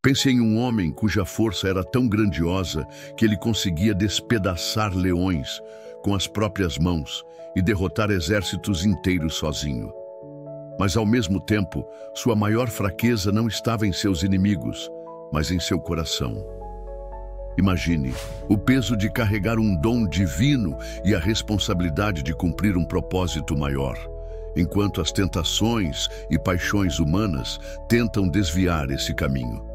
Pense em um homem cuja força era tão grandiosa que ele conseguia despedaçar leões com as próprias mãos e derrotar exércitos inteiros sozinho. Mas, ao mesmo tempo, sua maior fraqueza não estava em seus inimigos, mas em seu coração. Imagine o peso de carregar um dom divino e a responsabilidade de cumprir um propósito maior, enquanto as tentações e paixões humanas tentam desviar esse caminho.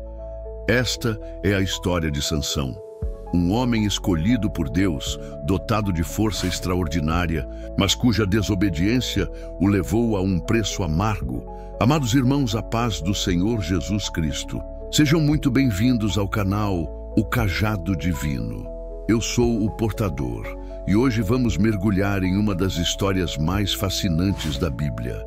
Esta é a história de Sansão, um homem escolhido por Deus, dotado de força extraordinária, mas cuja desobediência o levou a um preço amargo. Amados irmãos, a paz do Senhor Jesus Cristo. Sejam muito bem-vindos ao canal O Cajado Divino. Eu sou o portador e hoje vamos mergulhar em uma das histórias mais fascinantes da Bíblia,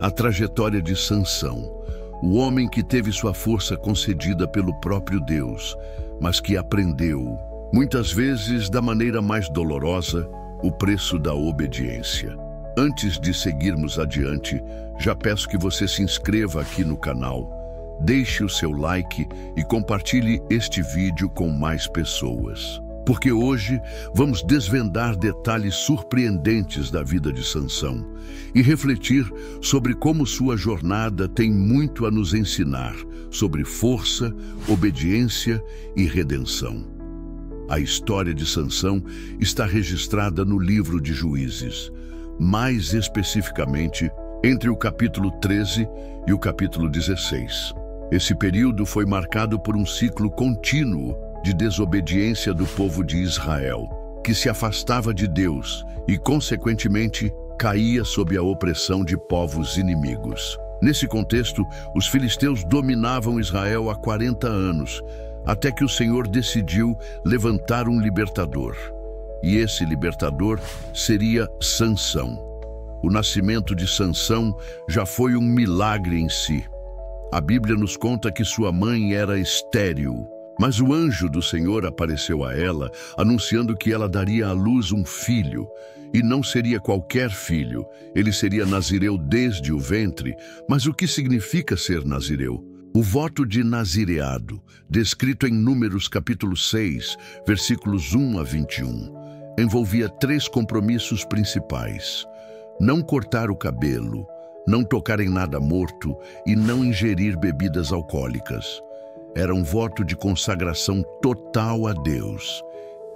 a trajetória de Sansão, o homem que teve sua força concedida pelo próprio Deus, mas que aprendeu, muitas vezes da maneira mais dolorosa, o preço da obediência. Antes de seguirmos adiante, já peço que você se inscreva aqui no canal, deixe o seu like e compartilhe este vídeo com mais pessoas. Porque hoje vamos desvendar detalhes surpreendentes da vida de Sansão e refletir sobre como sua jornada tem muito a nos ensinar sobre força, obediência e redenção. A história de Sansão está registrada no livro de Juízes, mais especificamente entre o capítulo 13 e o capítulo 16. Esse período foi marcado por um ciclo contínuo de desobediência do povo de Israel, que se afastava de Deus e, consequentemente, caía sob a opressão de povos inimigos. Nesse contexto, os filisteus dominavam Israel há 40 anos, até que o Senhor decidiu levantar um libertador. E esse libertador seria Sansão. O nascimento de Sansão já foi um milagre em si. A Bíblia nos conta que sua mãe era estéril, mas o anjo do Senhor apareceu a ela, anunciando que ela daria à luz um filho, e não seria qualquer filho, ele seria nazireu desde o ventre. Mas o que significa ser nazireu? O voto de nazireado, descrito em Números capítulo 6, versículos 1 a 21, envolvia 3 compromissos principais: não cortar o cabelo, não tocar em nada morto e não ingerir bebidas alcoólicas. Era um voto de consagração total a Deus.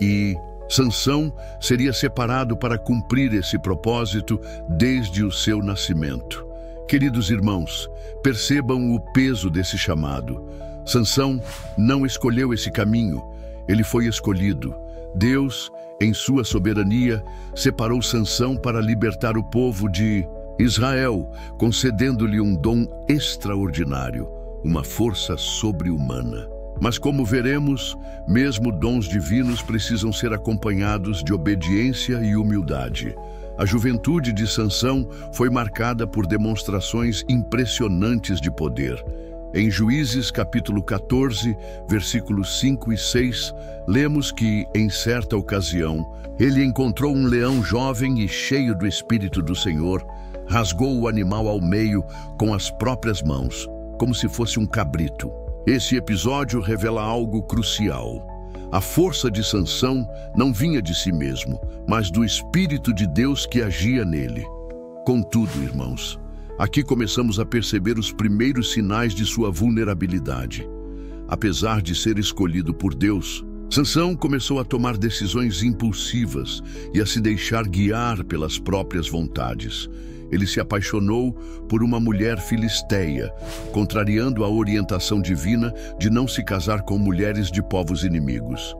E Sansão seria separado para cumprir esse propósito desde o seu nascimento. Queridos irmãos, percebam o peso desse chamado. Sansão não escolheu esse caminho, ele foi escolhido. Deus, em sua soberania, separou Sansão para libertar o povo de Israel, concedendo-lhe um dom extraordinário, uma força sobre-humana. Mas, como veremos, mesmo dons divinos precisam ser acompanhados de obediência e humildade. A juventude de Sansão foi marcada por demonstrações impressionantes de poder. Em Juízes capítulo 14, versículos 5 e 6, lemos que, em certa ocasião, ele encontrou um leão jovem e cheio do Espírito do Senhor, rasgou o animal ao meio com as próprias mãos, como se fosse um cabrito. Esse episódio revela algo crucial. A força de Sansão não vinha de si mesmo, mas do Espírito de Deus que agia nele. Contudo, irmãos, aqui começamos a perceber os primeiros sinais de sua vulnerabilidade. Apesar de ser escolhido por Deus, Sansão começou a tomar decisões impulsivas e a se deixar guiar pelas próprias vontades. Ele se apaixonou por uma mulher filisteia, contrariando a orientação divina de não se casar com mulheres de povos inimigos.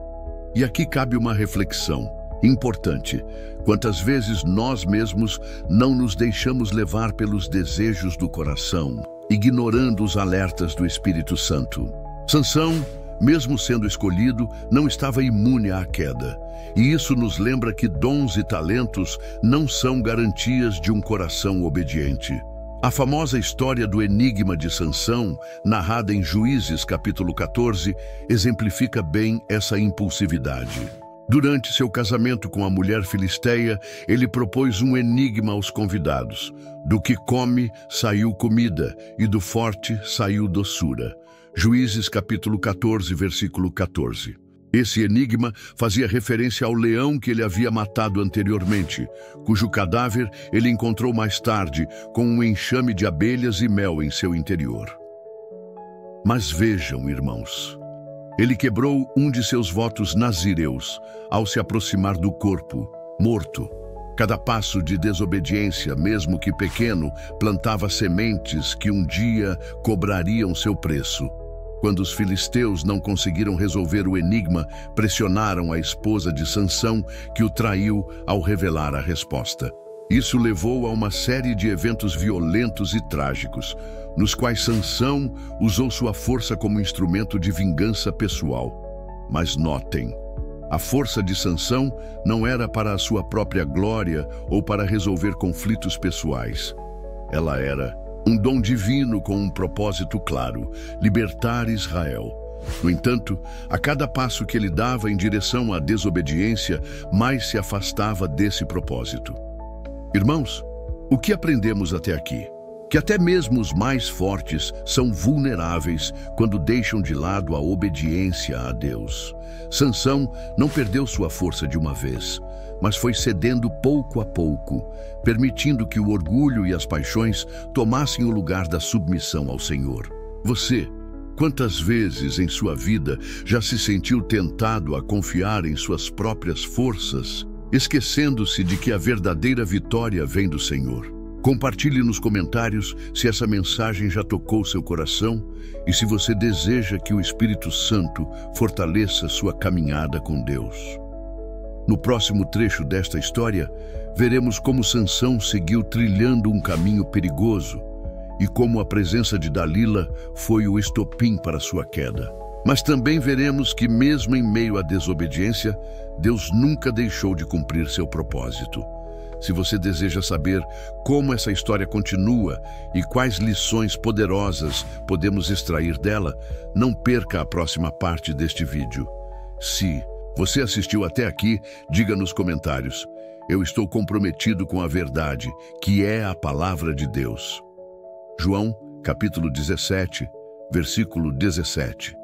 E aqui cabe uma reflexão importante. Quantas vezes nós mesmos não nos deixamos levar pelos desejos do coração, ignorando os alertas do Espírito Santo? Sansão, mesmo sendo escolhido, não estava imune à queda. E isso nos lembra que dons e talentos não são garantias de um coração obediente. A famosa história do enigma de Sansão, narrada em Juízes capítulo 14, exemplifica bem essa impulsividade. Durante seu casamento com a mulher filisteia, ele propôs um enigma aos convidados: do que come saiu comida, e do forte saiu doçura. Juízes capítulo 14, versículo 14. Esse enigma fazia referência ao leão que ele havia matado anteriormente, cujo cadáver ele encontrou mais tarde com um enxame de abelhas e mel em seu interior. Mas vejam, irmãos, ele quebrou um de seus votos nazireus ao se aproximar do corpo, morto. Cada passo de desobediência, mesmo que pequeno, plantava sementes que um dia cobrariam seu preço. Quando os filisteus não conseguiram resolver o enigma, pressionaram a esposa de Sansão, que o traiu ao revelar a resposta. Isso levou a uma série de eventos violentos e trágicos, nos quais Sansão usou sua força como instrumento de vingança pessoal. Mas notem, a força de Sansão não era para a sua própria glória ou para resolver conflitos pessoais. Ela era um dom divino com um propósito claro: libertar Israel. No entanto, a cada passo que ele dava em direção à desobediência, mais se afastava desse propósito. Irmãos, o que aprendemos até aqui? Que até mesmo os mais fortes são vulneráveis quando deixam de lado a obediência a Deus. Sansão não perdeu sua força de uma vez, mas foi cedendo pouco a pouco, permitindo que o orgulho e as paixões tomassem o lugar da submissão ao Senhor. Você, quantas vezes em sua vida já se sentiu tentado a confiar em suas próprias forças, esquecendo-se de que a verdadeira vitória vem do Senhor? Compartilhe nos comentários se essa mensagem já tocou seu coração e se você deseja que o Espírito Santo fortaleça sua caminhada com Deus. No próximo trecho desta história, veremos como Sansão seguiu trilhando um caminho perigoso e como a presença de Dalila foi o estopim para sua queda. Mas também veremos que, mesmo em meio à desobediência, Deus nunca deixou de cumprir seu propósito. Se você deseja saber como essa história continua e quais lições poderosas podemos extrair dela, não perca a próxima parte deste vídeo. Se você assistiu até aqui, diga nos comentários: eu estou comprometido com a verdade, que é a palavra de Deus. João, capítulo 17, versículo 17.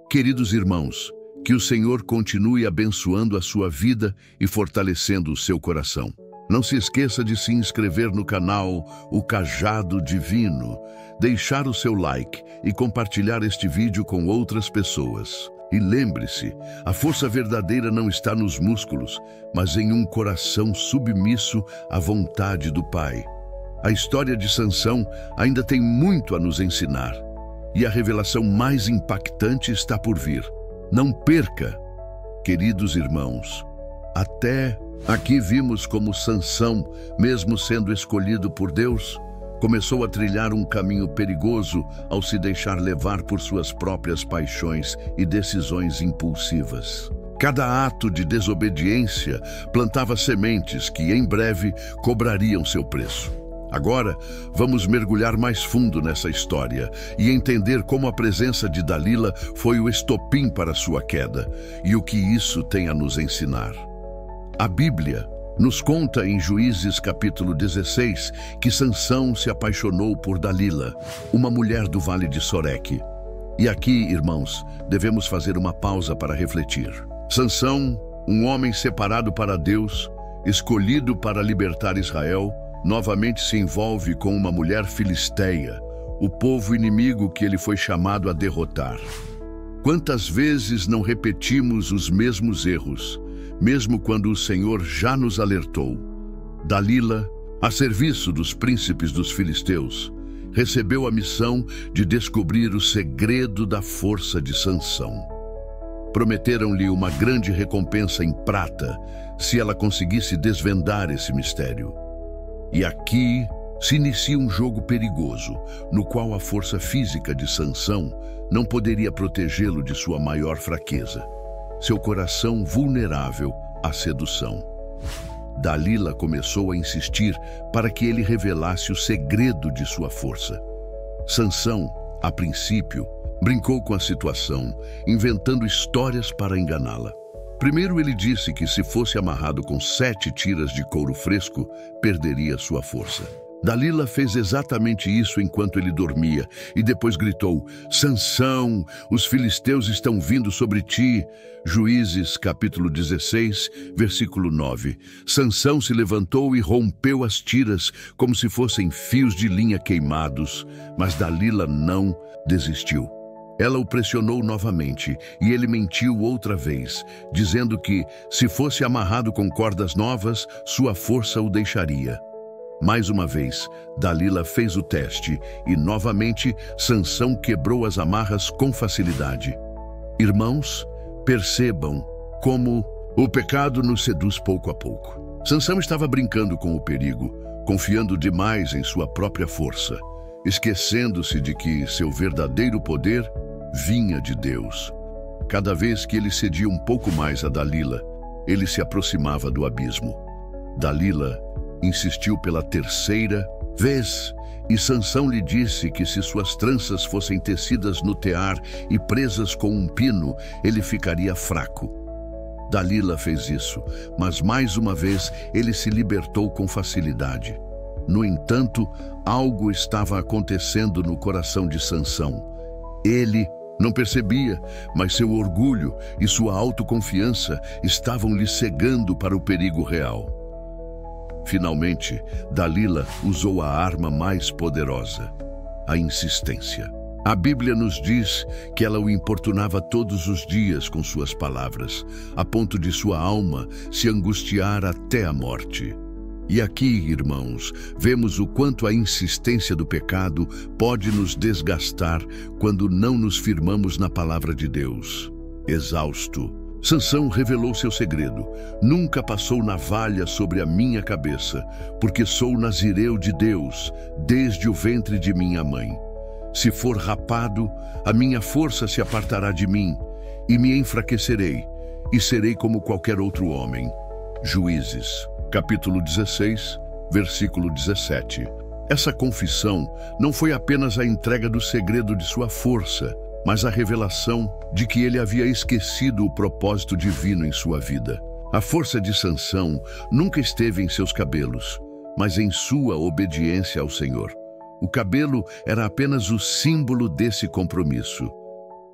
Queridos irmãos, que o Senhor continue abençoando a sua vida e fortalecendo o seu coração. Não se esqueça de se inscrever no canal O Cajado Divino, deixar o seu like e compartilhar este vídeo com outras pessoas. E lembre-se, a força verdadeira não está nos músculos, mas em um coração submisso à vontade do Pai. A história de Sansão ainda tem muito a nos ensinar, e a revelação mais impactante está por vir. Não perca, queridos irmãos. Até aqui vimos como Sansão, mesmo sendo escolhido por Deus, começou a trilhar um caminho perigoso ao se deixar levar por suas próprias paixões e decisões impulsivas. Cada ato de desobediência plantava sementes que, em breve, cobrariam seu preço. Agora, vamos mergulhar mais fundo nessa história e entender como a presença de Dalila foi o estopim para sua queda e o que isso tem a nos ensinar. A Bíblia nos conta em Juízes capítulo 16 que Sansão se apaixonou por Dalila, uma mulher do Vale de Soreque. E aqui, irmãos, devemos fazer uma pausa para refletir. Sansão, um homem separado para Deus, escolhido para libertar Israel, novamente se envolve com uma mulher filisteia, o povo inimigo que ele foi chamado a derrotar. Quantas vezes não repetimos os mesmos erros, mesmo quando o Senhor já nos alertou? Dalila, a serviço dos príncipes dos filisteus, recebeu a missão de descobrir o segredo da força de Sansão. Prometeram-lhe uma grande recompensa em prata se ela conseguisse desvendar esse mistério. E aqui se inicia um jogo perigoso, no qual a força física de Sansão não poderia protegê-lo de sua maior fraqueza, seu coração vulnerável à sedução. Dalila começou a insistir para que ele revelasse o segredo de sua força. Sansão, a princípio, brincou com a situação, inventando histórias para enganá-la. Primeiro ele disse que se fosse amarrado com 7 tiras de couro fresco, perderia sua força. Dalila fez exatamente isso enquanto ele dormia e depois gritou: Sansão, os filisteus estão vindo sobre ti. Juízes, capítulo 16, versículo 9. Sansão se levantou e rompeu as tiras como se fossem fios de linha queimados, mas Dalila não desistiu. Ela o pressionou novamente e ele mentiu outra vez, dizendo que, se fosse amarrado com cordas novas, sua força o deixaria. Mais uma vez, Dalila fez o teste e, novamente, Sansão quebrou as amarras com facilidade. Irmãos, percebam como o pecado nos seduz pouco a pouco. Sansão estava brincando com o perigo, confiando demais em sua própria força, esquecendo-se de que seu verdadeiro poder vinha de Deus. Cada vez que ele cedia um pouco mais a Dalila, ele se aproximava do abismo. Dalila insistiu pela terceira vez, e Sansão lhe disse que se suas tranças fossem tecidas no tear e presas com um pino, ele ficaria fraco. Dalila fez isso, mas mais uma vez ele se libertou com facilidade. No entanto, algo estava acontecendo no coração de Sansão. Ele não percebia, mas seu orgulho e sua autoconfiança estavam lhe cegando para o perigo real. Finalmente, Dalila usou a arma mais poderosa, a insistência. A Bíblia nos diz que ela o importunava todos os dias com suas palavras, a ponto de sua alma se angustiar até a morte. E aqui, irmãos, vemos o quanto a insistência do pecado pode nos desgastar quando não nos firmamos na palavra de Deus. Exausto, Sansão revelou seu segredo. Nunca passou navalha sobre a minha cabeça, porque sou nazireu de Deus, desde o ventre de minha mãe. Se for rapado, a minha força se apartará de mim, e me enfraquecerei, e serei como qualquer outro homem. Juízes, capítulo 16, versículo 17. Essa confissão não foi apenas a entrega do segredo de sua força, mas a revelação de que ele havia esquecido o propósito divino em sua vida. A força de Sansão nunca esteve em seus cabelos, mas em sua obediência ao Senhor. O cabelo era apenas o símbolo desse compromisso.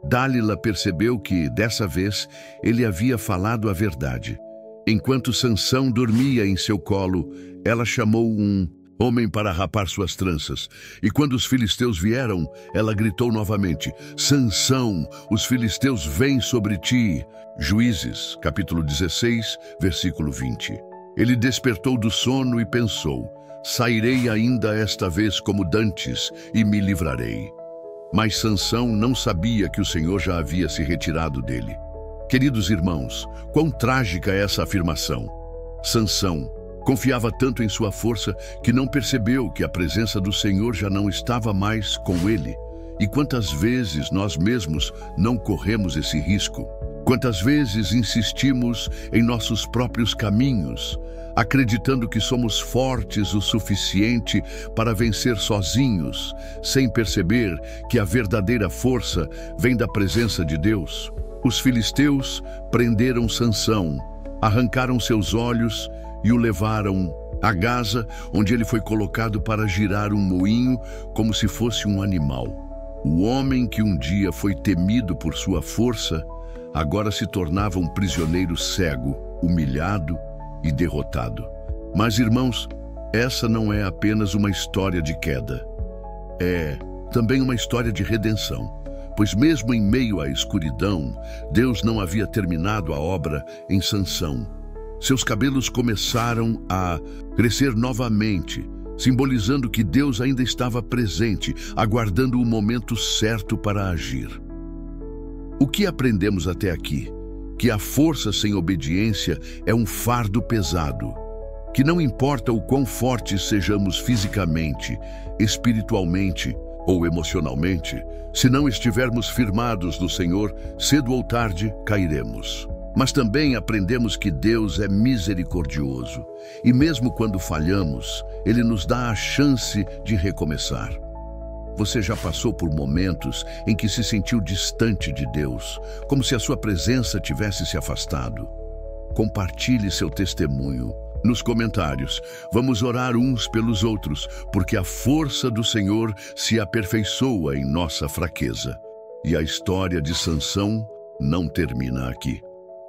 Dalila percebeu que, dessa vez, ele havia falado a verdade. Enquanto Sansão dormia em seu colo, ela chamou um homem para rapar suas tranças. E quando os filisteus vieram, ela gritou novamente: Sansão, os filisteus vêm sobre ti. Juízes, capítulo 16, versículo 20. Ele despertou do sono e pensou: sairei ainda esta vez como dantes e me livrarei. Mas Sansão não sabia que o Senhor já havia se retirado dele. Queridos irmãos, quão trágica é essa afirmação. Sansão confiava tanto em sua força que não percebeu que a presença do Senhor já não estava mais com ele. E quantas vezes nós mesmos não corremos esse risco? Quantas vezes insistimos em nossos próprios caminhos, acreditando que somos fortes o suficiente para vencer sozinhos, sem perceber que a verdadeira força vem da presença de Deus? Os filisteus prenderam Sansão, arrancaram seus olhos e o levaram a Gaza, onde ele foi colocado para girar um moinho como se fosse um animal. O homem que um dia foi temido por sua força, agora se tornava um prisioneiro cego, humilhado e derrotado. Mas, irmãos, essa não é apenas uma história de queda. É também uma história de redenção. Pois mesmo em meio à escuridão, Deus não havia terminado a obra em Sansão. Seus cabelos começaram a crescer novamente, simbolizando que Deus ainda estava presente, aguardando o momento certo para agir. O que aprendemos até aqui? Que a força sem obediência é um fardo pesado, que não importa o quão fortes sejamos fisicamente, espiritualmente ou emocionalmente, se não estivermos firmados no Senhor, cedo ou tarde cairemos. Mas também aprendemos que Deus é misericordioso e mesmo quando falhamos, Ele nos dá a chance de recomeçar. Você já passou por momentos em que se sentiu distante de Deus, como se a sua presença tivesse se afastado? Compartilhe seu testemunho. nos comentários. Vamos orar uns pelos outros, porque a força do Senhor se aperfeiçoa em nossa fraqueza. E a história de Sansão não termina aqui.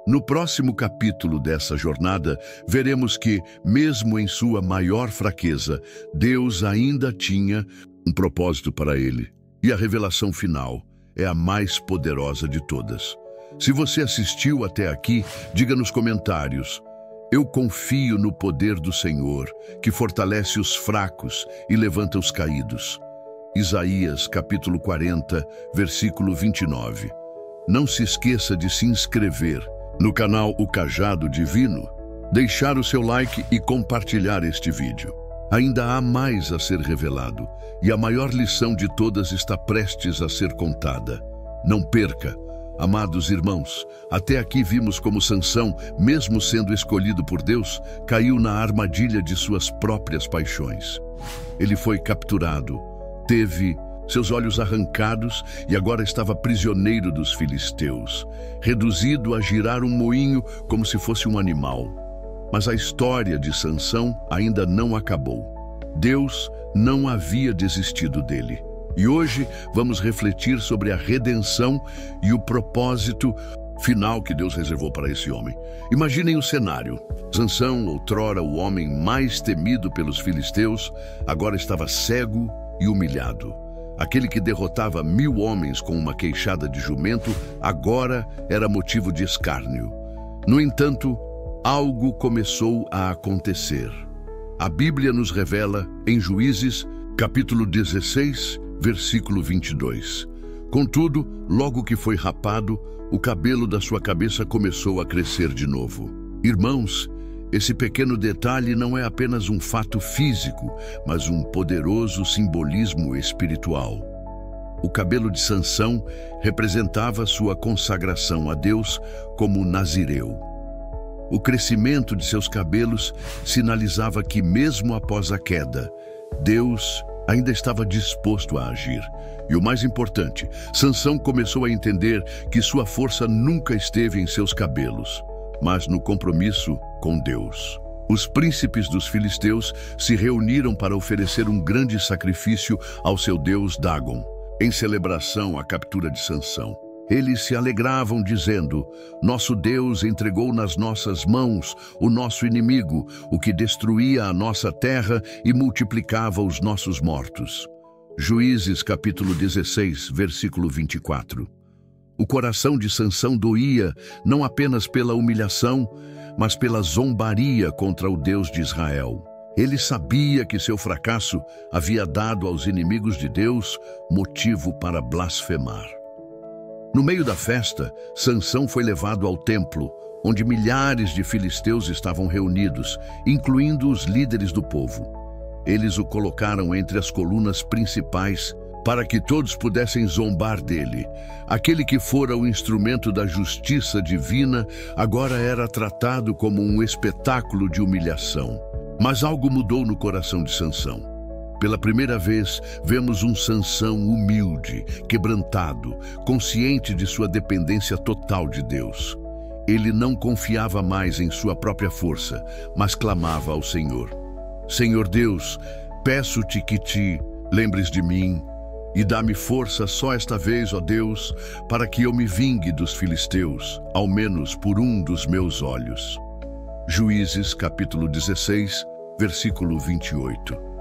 No próximo capítulo dessa jornada, veremos que, mesmo em sua maior fraqueza, Deus ainda tinha um propósito para ele. E a revelação final é a mais poderosa de todas. Se você assistiu até aqui, diga nos comentários: eu confio no poder do Senhor, que fortalece os fracos e levanta os caídos. Isaías, capítulo 40, versículo 29. Não se esqueça de se inscrever no canal O Cajado Divino, deixar o seu like e compartilhar este vídeo. Ainda há mais a ser revelado, e a maior lição de todas está prestes a ser contada. Não perca! Amados irmãos, até aqui vimos como Sansão, mesmo sendo escolhido por Deus, caiu na armadilha de suas próprias paixões. Ele foi capturado, teve seus olhos arrancados e agora estava prisioneiro dos filisteus, reduzido a girar um moinho como se fosse um animal. Mas a história de Sansão ainda não acabou. Deus não havia desistido dele. E hoje vamos refletir sobre a redenção e o propósito final que Deus reservou para esse homem. Imaginem o cenário. Sansão, outrora o homem mais temido pelos filisteus, agora estava cego e humilhado. Aquele que derrotava 1000 homens com uma queixada de jumento, agora era motivo de escárnio. No entanto, algo começou a acontecer. A Bíblia nos revela, em Juízes, capítulo 16, versículo 22. Contudo, logo que foi rapado, o cabelo da sua cabeça começou a crescer de novo. Irmãos, esse pequeno detalhe não é apenas um fato físico, mas um poderoso simbolismo espiritual. O cabelo de Sansão representava sua consagração a Deus como nazireu. O crescimento de seus cabelos sinalizava que, mesmo após a queda, Deus ainda estava disposto a agir. E o mais importante, Sansão começou a entender que sua força nunca esteve em seus cabelos, mas no compromisso com Deus. Os príncipes dos filisteus se reuniram para oferecer um grande sacrifício ao seu deus Dagon, em celebração à captura de Sansão. Eles se alegravam dizendo: nosso Deus entregou nas nossas mãos o nosso inimigo, o que destruía a nossa terra e multiplicava os nossos mortos. Juízes capítulo 16, versículo 24. O coração de Sansão doía não apenas pela humilhação, mas pela zombaria contra o Deus de Israel. Ele sabia que seu fracasso havia dado aos inimigos de Deus motivo para blasfemar. No meio da festa, Sansão foi levado ao templo, onde milhares de filisteus estavam reunidos, incluindo os líderes do povo. Eles o colocaram entre as colunas principais para que todos pudessem zombar dele. Aquele que fora o instrumento da justiça divina agora era tratado como um espetáculo de humilhação. Mas algo mudou no coração de Sansão. Pela primeira vez, vemos um Sansão humilde, quebrantado, consciente de sua dependência total de Deus. Ele não confiava mais em sua própria força, mas clamava ao Senhor. Senhor Deus, peço-te que te lembres de mim e dá-me força só esta vez, ó Deus, para que eu me vingue dos filisteus, ao menos por um dos meus olhos. Juízes capítulo 16, versículo 28.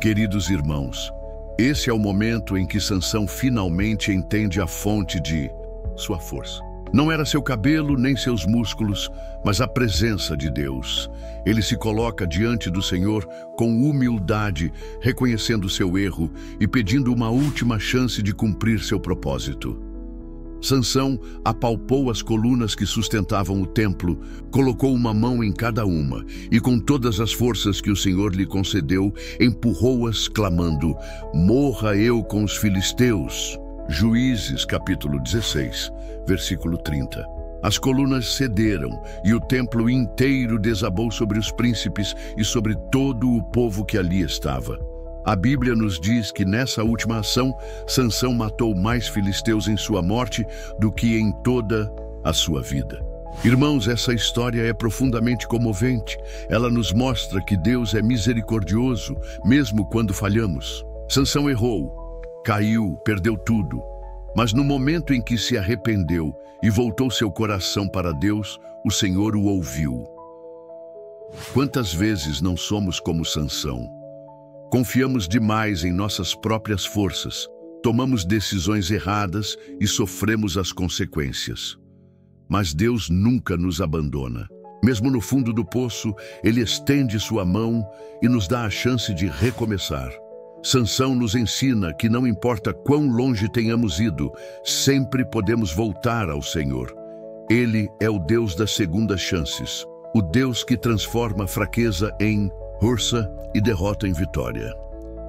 Queridos irmãos, esse é o momento em que Sansão finalmente entende a fonte de sua força. Não era seu cabelo nem seus músculos, mas a presença de Deus. Ele se coloca diante do Senhor com humildade, reconhecendo seu erro e pedindo uma última chance de cumprir seu propósito. Sansão apalpou as colunas que sustentavam o templo, colocou uma mão em cada uma e, com todas as forças que o Senhor lhe concedeu, empurrou-as, clamando: morra eu com os filisteus. Juízes capítulo 16, versículo 30. As colunas cederam e o templo inteiro desabou sobre os príncipes e sobre todo o povo que ali estava. A Bíblia nos diz que nessa última ação, Sansão matou mais filisteus em sua morte do que em toda a sua vida. Irmãos, essa história é profundamente comovente. Ela nos mostra que Deus é misericordioso, mesmo quando falhamos. Sansão errou, caiu, perdeu tudo. Mas no momento em que se arrependeu e voltou seu coração para Deus, o Senhor o ouviu. Quantas vezes não somos como Sansão? Confiamos demais em nossas próprias forças, tomamos decisões erradas e sofremos as consequências. Mas Deus nunca nos abandona. Mesmo no fundo do poço, Ele estende sua mão e nos dá a chance de recomeçar. Sansão nos ensina que não importa quão longe tenhamos ido, sempre podemos voltar ao Senhor. Ele é o Deus das segundas chances, o Deus que transforma a fraqueza em força e derrota em vitória.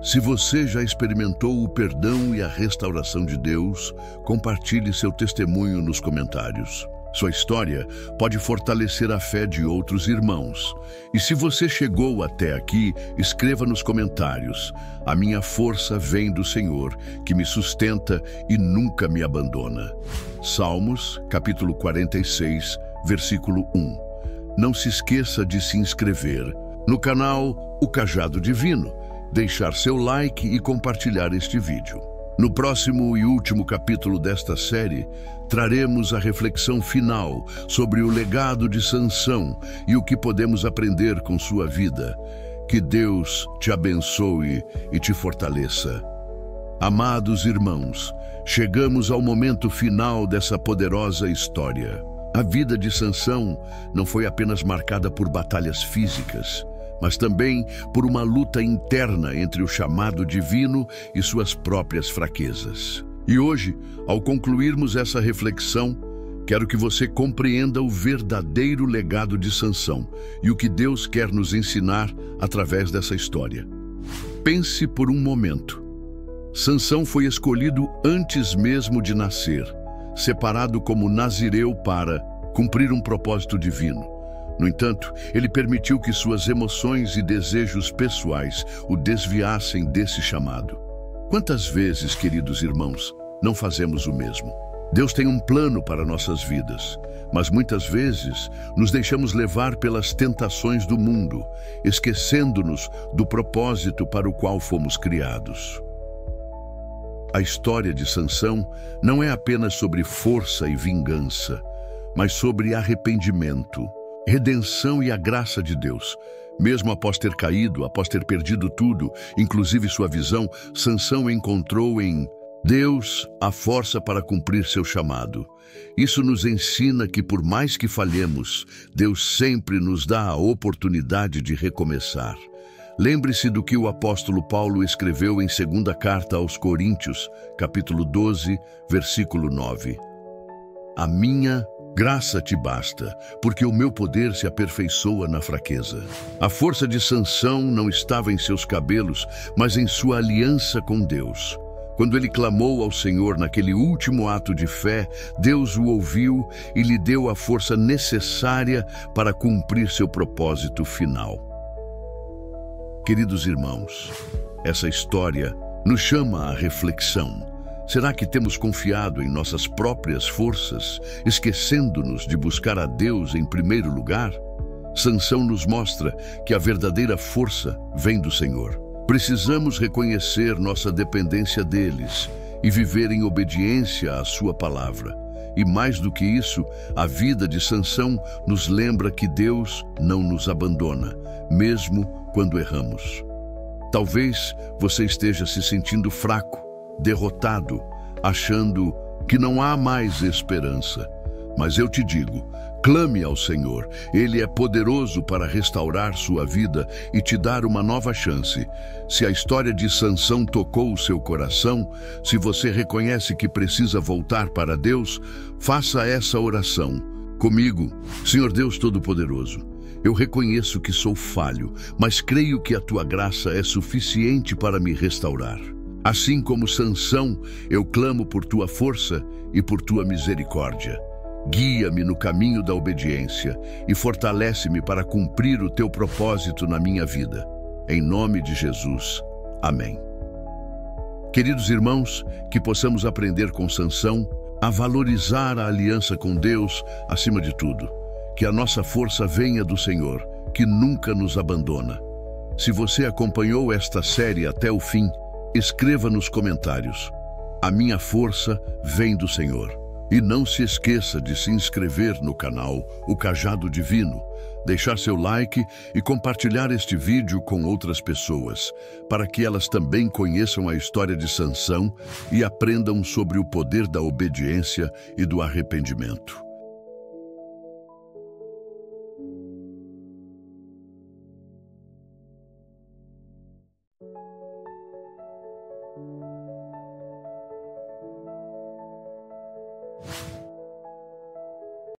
Se você já experimentou o perdão e a restauração de Deus, compartilhe seu testemunho nos comentários. Sua história pode fortalecer a fé de outros irmãos. E se você chegou até aqui, escreva nos comentários: a minha força vem do Senhor, que me sustenta e nunca me abandona. Salmos, capítulo 46, versículo 1. Não se esqueça de se inscrever no canal O Cajado Divino, deixar seu like e compartilhar este vídeo. No próximo e último capítulo desta série, traremos a reflexão final sobre o legado de Sansão e o que podemos aprender com sua vida. Que Deus te abençoe e te fortaleça. Amados irmãos, chegamos ao momento final dessa poderosa história. A vida de Sansão não foi apenas marcada por batalhas físicas, mas também por uma luta interna entre o chamado divino e suas próprias fraquezas. E hoje, ao concluirmos essa reflexão, quero que você compreenda o verdadeiro legado de Sansão e o que Deus quer nos ensinar através dessa história. Pense por um momento. Sansão foi escolhido antes mesmo de nascer, separado como nazireu para cumprir um propósito divino. No entanto, ele permitiu que suas emoções e desejos pessoais o desviassem desse chamado. Quantas vezes, queridos irmãos, não fazemos o mesmo? Deus tem um plano para nossas vidas, mas muitas vezes nos deixamos levar pelas tentações do mundo, esquecendo-nos do propósito para o qual fomos criados. A história de Sansão não é apenas sobre força e vingança, mas sobre arrependimento, redenção e a graça de Deus. Mesmo após ter caído, após ter perdido tudo, inclusive sua visão, Sansão encontrou em Deus a força para cumprir seu chamado. Isso nos ensina que, por mais que falhemos, Deus sempre nos dá a oportunidade de recomeçar. Lembre-se do que o apóstolo Paulo escreveu em 2ª carta aos Coríntios, capítulo 12, versículo 9. A minha graça te basta, porque o meu poder se aperfeiçoa na fraqueza. A força de Sansão não estava em seus cabelos, mas em sua aliança com Deus. Quando ele clamou ao Senhor naquele último ato de fé, Deus o ouviu e lhe deu a força necessária para cumprir seu propósito final. Queridos irmãos, essa história nos chama à reflexão. Será que temos confiado em nossas próprias forças, esquecendo-nos de buscar a Deus em primeiro lugar? Sansão nos mostra que a verdadeira força vem do Senhor. Precisamos reconhecer nossa dependência deles e viver em obediência à sua palavra. E mais do que isso, a vida de Sansão nos lembra que Deus não nos abandona, mesmo quando erramos. Talvez você esteja se sentindo fraco, derrotado, achando que não há mais esperança. Mas eu te digo, clame ao Senhor. Ele é poderoso para restaurar sua vida e te dar uma nova chance. Se a história de Sansão tocou o seu coração, se você reconhece que precisa voltar para Deus, faça essa oração comigo. Senhor Deus Todo-Poderoso, eu reconheço que sou falho, mas creio que a tua graça é suficiente para me restaurar. Assim como Sansão, eu clamo por tua força e por tua misericórdia. Guia-me no caminho da obediência e fortalece-me para cumprir o teu propósito na minha vida. Em nome de Jesus. Amém. Queridos irmãos, que possamos aprender com Sansão a valorizar a aliança com Deus acima de tudo. Que a nossa força venha do Senhor, que nunca nos abandona. Se você acompanhou esta série até o fim, escreva nos comentários: a minha força vem do Senhor. E não se esqueça de se inscrever no canal O Cajado Divino, deixar seu like e compartilhar este vídeo com outras pessoas, para que elas também conheçam a história de Sansão e aprendam sobre o poder da obediência e do arrependimento.